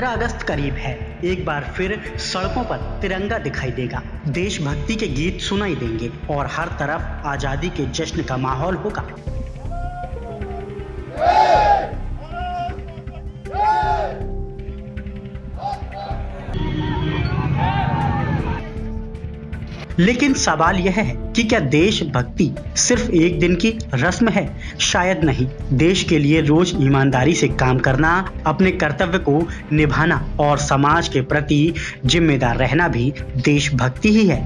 15 अगस्त करीब है। एक बार फिर सड़कों पर तिरंगा दिखाई देगा, देशभक्ति के गीत सुनाई देंगे और हर तरफ आजादी के जश्न का माहौल होगा। लेकिन सवाल यह है कि क्या देशभक्ति सिर्फ एक दिन की रस्म है? शायद नहीं। देश के लिए रोज ईमानदारी से काम करना, अपने कर्तव्य को निभाना और समाज के प्रति जिम्मेदार रहना भी देशभक्ति ही है।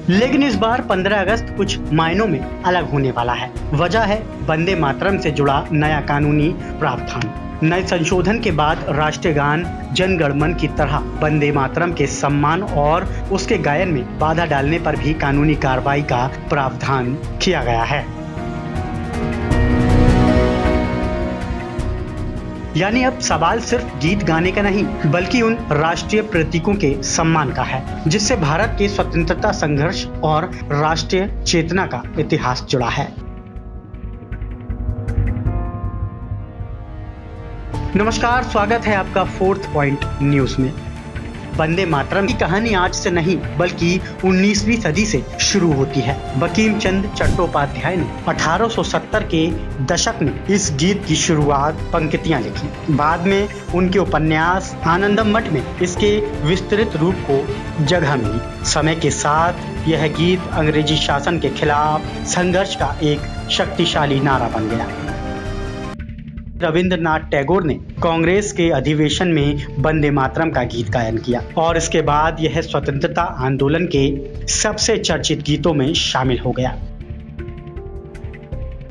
लेकिन इस बार 15 अगस्त कुछ मायनों में अलग होने वाला है। वजह है वंदे मातरम से जुड़ा नया कानूनी प्रावधान। नए संशोधन के बाद राष्ट्रीय गान जन गण मन की तरह वंदे मातरम के सम्मान और उसके गायन में बाधा डालने पर भी कानूनी कार्रवाई का प्रावधान किया गया है। यानी अब सवाल सिर्फ गीत गाने का नहीं, बल्कि उन राष्ट्रीय प्रतीकों के सम्मान का है जिससे भारत के स्वतंत्रता संघर्ष और राष्ट्रीय चेतना का इतिहास जुड़ा है। नमस्कार, स्वागत है आपका फोर्थ पॉइंट न्यूज में। वंदे मातरम की कहानी आज से नहीं बल्कि 19वीं सदी से शुरू होती है। बंकिम चंद्र चट्टोपाध्याय ने 1870 के दशक में इस गीत की शुरुआत पंक्तियां लिखी। बाद में उनके उपन्यास आनंदम मठ में इसके विस्तृत रूप को जगह मिली। समय के साथ यह गीत अंग्रेजी शासन के खिलाफ संघर्ष का एक शक्तिशाली नारा बन गया। रविंद्रनाथ टैगोर ने कांग्रेस के अधिवेशन में वंदे मातरम का गीत गायन किया और इसके बाद यह स्वतंत्रता आंदोलन के सबसे चर्चित गीतों में शामिल हो गया।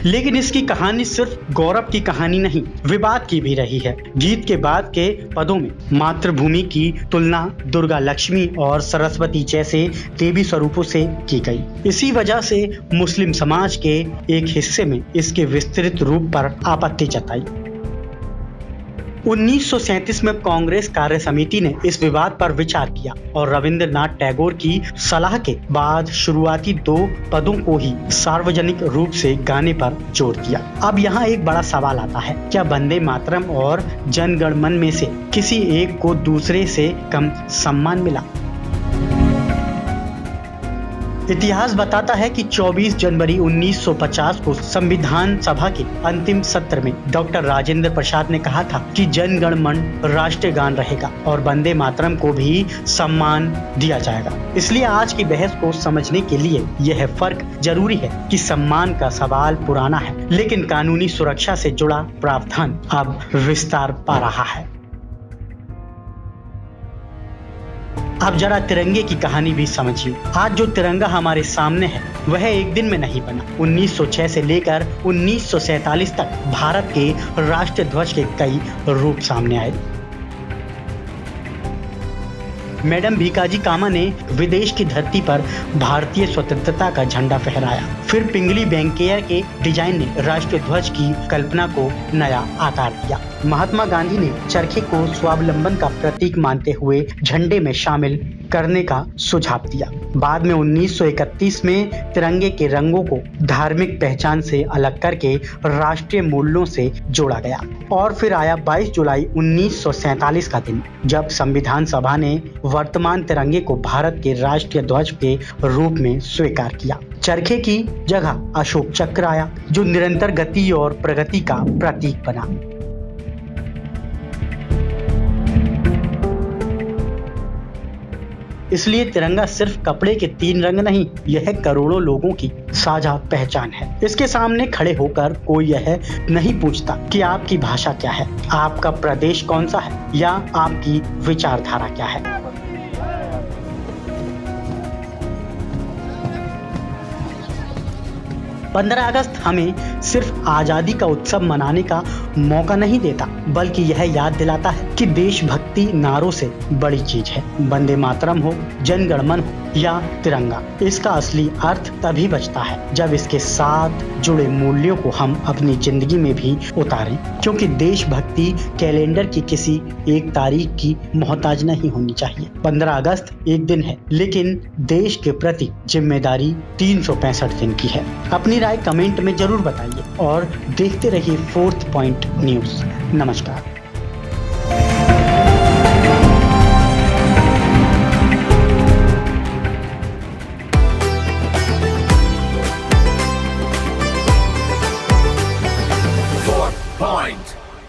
लेकिन इसकी कहानी सिर्फ गौरव की कहानी नहीं, विवाद की भी रही है। गीत के बाद के पदों में मातृभूमि की तुलना दुर्गा, लक्ष्मी और सरस्वती जैसे देवी स्वरूपों से की गई। इसी वजह से मुस्लिम समाज के एक हिस्से में इसके विस्तृत रूप पर आपत्ति जताई। 1937 में कांग्रेस कार्य समिति ने इस विवाद पर विचार किया और रविंद्रनाथ टैगोर की सलाह के बाद शुरुआती 2 पदों को ही सार्वजनिक रूप से गाने पर जोर दिया। अब यहाँ एक बड़ा सवाल आता है, क्या वंदे मातरम और जन गण मन में से किसी एक को दूसरे से कम सम्मान मिला? इतिहास बताता है कि 24 जनवरी 1950 को संविधान सभा के अंतिम सत्र में डॉक्टर राजेंद्र प्रसाद ने कहा था कि जन गण मन राष्ट्रीय गान रहेगा और वंदे मातरम को भी सम्मान दिया जाएगा। इसलिए आज की बहस को समझने के लिए यह फर्क जरूरी है कि सम्मान का सवाल पुराना है, लेकिन कानूनी सुरक्षा से जुड़ा प्रावधान अब विस्तार पा रहा है। अब जरा तिरंगे की कहानी भी समझिए। आज जो तिरंगा हमारे सामने है वह एक दिन में नहीं बना। 1906 से लेकर 1947 तक भारत के राष्ट्रीय ध्वज के कई रूप सामने आए। मैडम भीकाजी कामा ने विदेश की धरती पर भारतीय स्वतंत्रता का झंडा फहराया। फिर पिंगली वेंकैया के डिजाइन ने राष्ट्रीय ध्वज की कल्पना को नया आकार दिया। महात्मा गांधी ने चरखे को स्वावलंबन का प्रतीक मानते हुए झंडे में शामिल करने का सुझाव दिया। बाद में 1931 में तिरंगे के रंगों को धार्मिक पहचान से अलग करके राष्ट्रीय मूल्यों से जोड़ा गया। और फिर आया 22 जुलाई 1947 का दिन, जब संविधान सभा ने वर्तमान तिरंगे को भारत के राष्ट्रीय ध्वज के रूप में स्वीकार किया। चरखे की जगह अशोक चक्र आया, जो निरंतर गति और प्रगति का प्रतीक बना। इसलिए तिरंगा सिर्फ कपड़े के 3 रंग नहीं, यह करोड़ों लोगों की साझा पहचान है। इसके सामने खड़े होकर कोई यह नहीं पूछता कि आपकी भाषा क्या है, आपका प्रदेश कौन सा है या आपकी विचारधारा क्या है। पंद्रह अगस्त हमें सिर्फ आजादी का उत्सव मनाने का मौका नहीं देता, बल्कि यह याद दिलाता है कि देशभक्ति नारों से बड़ी चीज है। वंदे मातरम हो, जन गण मन हो या तिरंगा। इसका असली अर्थ तभी बचता है जब इसके साथ जुड़े मूल्यों को हम अपनी जिंदगी में भी उतारें, क्योंकि देशभक्ति कैलेंडर की किसी एक तारीख की मोहताज नहीं होनी चाहिए। 15 अगस्त एक दिन है, लेकिन देश के प्रति जिम्मेदारी 365 दिन की है। अपनी राय कमेंट में जरूर बताइए और देखते रहिए 4th पॉइंट न्यूज। नमस्कार।